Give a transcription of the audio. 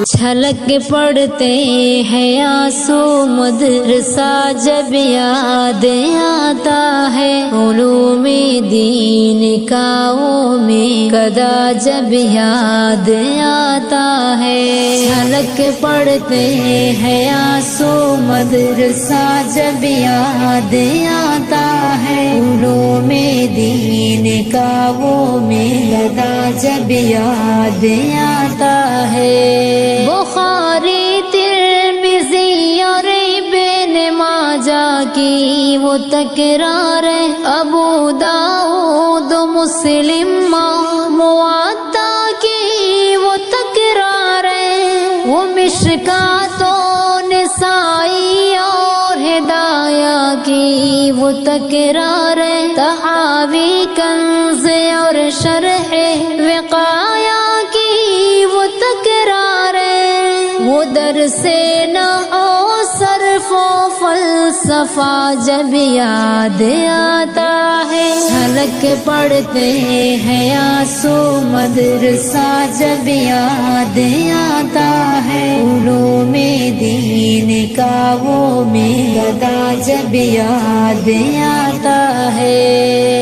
چھلک پڑتے ہیں آنسو مدرسہ جب یاد آتا ہے، علوم دین کا وہ میں قدا جب یاد آتا ہے۔ چھلک پڑتے ہیں آنسو مدرسہ جب یاد آتا ہے، علوم دین کا وہ میں قدا جب یاد آتا ہے۔ بخاری ترمذی اور ابن ماجہ کی وہ تکرار ہے، ابو داؤد مسلم موطا کی وہ تکرار ہے، وہ مشکات و نسائی اور ہدایہ کی وہ تکرار ہے، تحاوی کنز اور شرح وقایہ کی وہ تکرار ہے، وہ درس نحو صرف و فلسفہ جب یاد آتا ہے۔ چھلک پڑتے ہیں آنسو مدرسہ جب یاد آتا ہے، علوم دین کا وہ میں قدا جب یاد آتا ہے۔